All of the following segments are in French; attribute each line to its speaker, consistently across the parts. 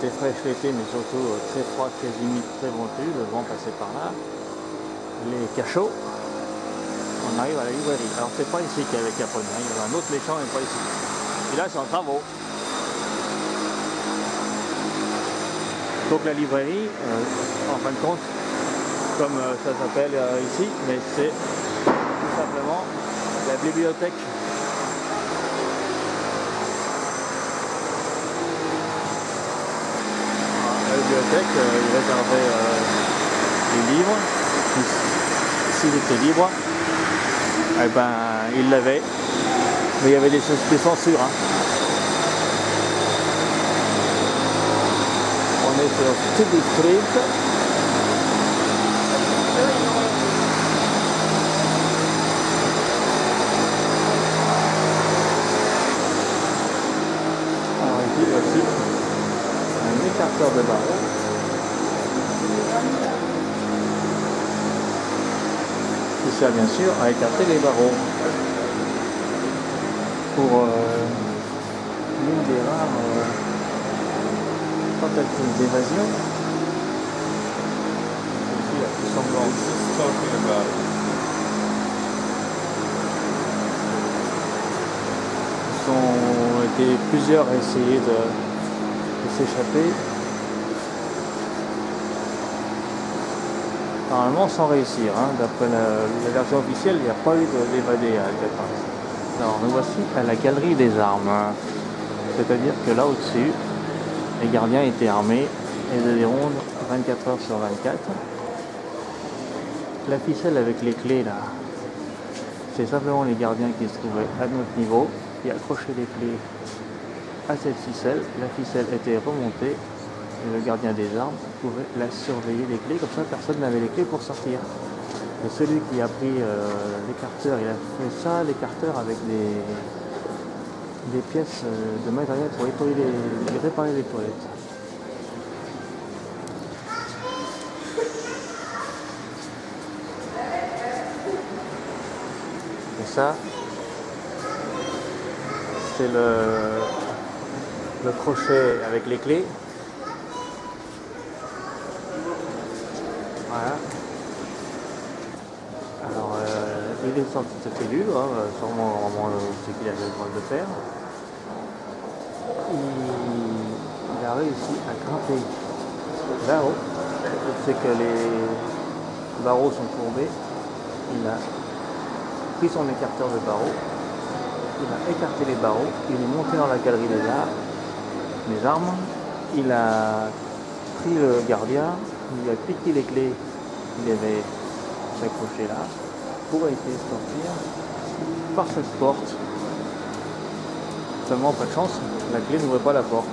Speaker 1: était fraîche l'été, mais surtout très froid, très humide, très venteux, le vent passait par là. Les cachots, on arrive à la librairie. Alors c'est pas ici qu'il y avait Capone, hein. Il y avait un autre méchant, mais pas ici. Et là c'est en travaux. Donc la librairie, en fin de compte, comme ça s'appelle ici, mais c'est tout simplement la bibliothèque. La bibliothèque, il réservait les livres. S'il était libre, eh ben, il l'avait. Mais il y avait des censures. Hein. On est sur City Street. Alors ici, voici un écarteur de barreaux. Qui sert bien sûr à écarter les barreaux. Pour l'une des rares tentatives d'évasion. Ici, la plus semblante. Ils ont été plusieurs à essayer de s'échapper. Normalement sans réussir, hein. D'après la version officielle, il n'y a pas eu d'évadé à Alcatraz. Alors nous voici à la galerie des armes, c'est-à-dire que là au-dessus, les gardiens étaient armés et de des rondes 24 heures sur 24. La ficelle avec les clés là, c'est simplement les gardiens qui se trouvaient à notre niveau, qui accrochaient les clés à cette ficelle. La ficelle était remontée et le gardien des armes pouvait la surveiller les clés, comme ça personne n'avait les clés pour sortir. Et celui qui a pris l'écarteur, il a fait ça, l'écarteur avec des pièces de matériel pour réparer les toilettes. Et ça, c'est le crochet avec les clés. Voilà. Alors, il est sorti de cette cellule, hein, sûrement ce qu'il avait le droit de faire. Il a réussi à grimper là-haut. C'est que les barreaux sont courbés. Il a pris son écarteur de barreaux. Il a écarté les barreaux. Il est monté dans la galerie des armes. Il a pris le gardien. Il lui a piqué les clés qu'il avait accrochées là pour essayer de sortir par cette porte. Seulement pas de chance, la clé n'ouvrait pas la porte.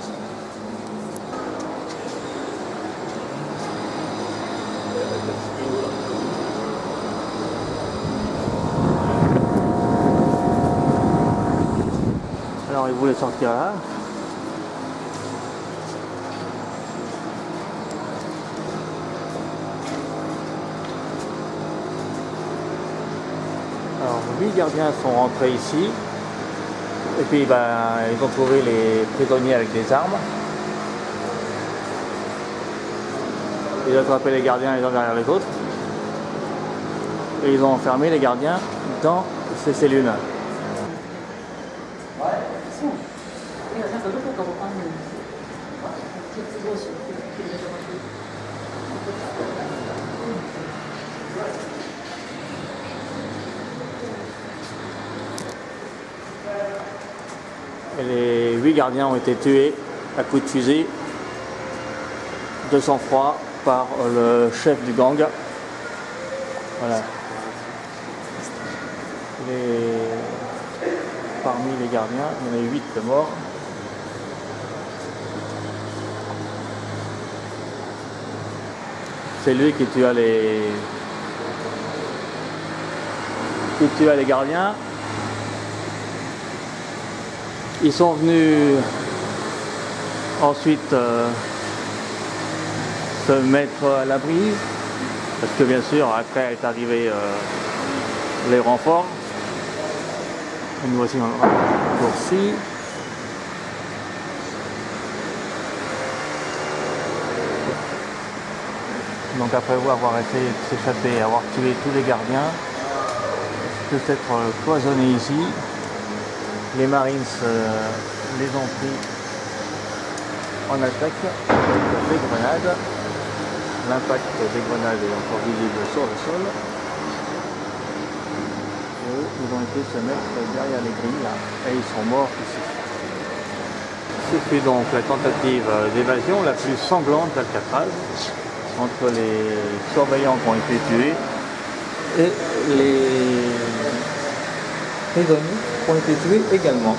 Speaker 1: Alors il voulait sortir là. Alors 8 gardiens sont rentrés ici. Et puis ils ont trouvé les prisonniers avec des armes. Ils ont attrapé les gardiens les uns derrière les autres. Et ils ont enfermé les gardiens dans ces cellules. Et les 8 gardiens ont été tués à coups de fusil de sang-froid par le chef du gang. Voilà. Parmi les gardiens, il y en a 8 de morts. C'est lui qui tua les gardiens. Ils sont venus ensuite se mettre à l'abri, parce que bien sûr après est arrivé les renforts. Et nous voici dans le raccourci. Donc après avoir essayé de s'échapper, avoir tué tous les gardiens, peut s'être cloisonné ici. Les Marines les ont pris en attaque avec des grenades. L'impact des grenades est encore visible sur le sol. Et eux, ils ont été se mettre derrière les grilles là, et ils sont morts ici. Ce fut donc la tentative d'évasion la plus sanglante d'Alcatraz, entre les surveillants qui ont été tués et les prisonniers qui ont été tués également.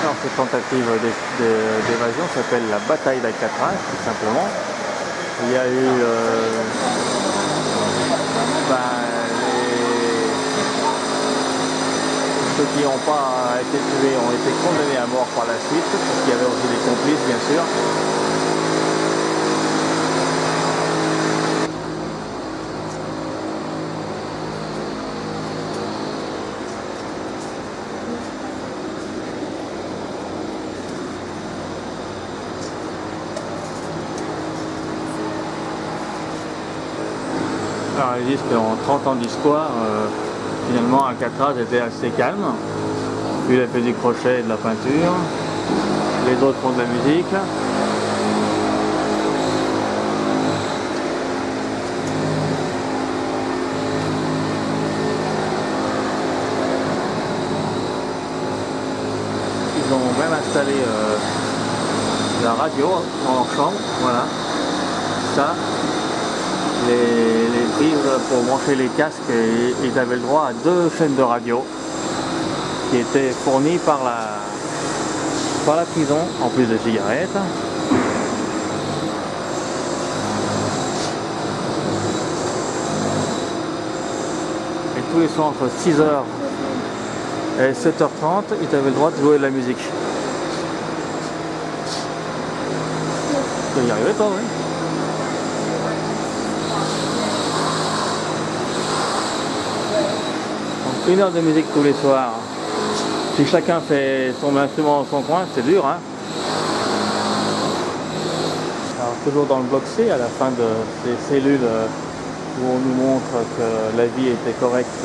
Speaker 1: Alors, cette tentative d'évasion s'appelle la bataille d'Alcatraz, tout simplement. Il y a eu ceux qui n'ont pas été tués ont été condamnés à mort par la suite, parce qu'il y avait aussi des complices, bien sûr. Alors ils disent qu'en 30 ans d'histoire, finalement Alcatraz était assez calme. Lui il a fait du crochet et de la peinture, les autres font de la musique. Ils ont même installé la radio dans leur chambre, voilà, ça. Les prises pour brancher les casques, et ils avaient le droit à 2 chaînes de radio qui étaient fournies par la prison, en plus de cigarettes. Et tous les soirs entre 6h et 7h30, ils avaient le droit de jouer de la musique. Tu peux y arriver toi, oui? Donc 1 heure de musique tous les soirs. Si chacun fait son instrument dans son coin, c'est dur, hein. Alors toujours dans le bloc C, à la fin de ces cellules où on nous montre que la vie était correcte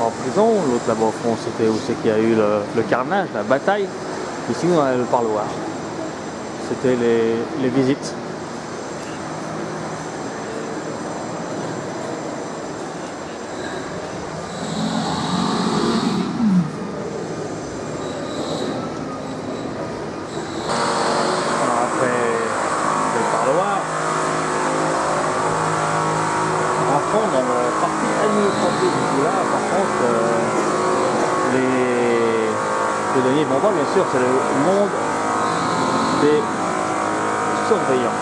Speaker 1: en prison. L'autre là-bas au fond, c'était où c'est qu'il y a eu le carnage, la bataille. Ici on a le parloir. C'était les visites. Dans la partie administrative du là, par contre, les prisonniers ne vont pas, bien sûr, c'est le monde des surveillants.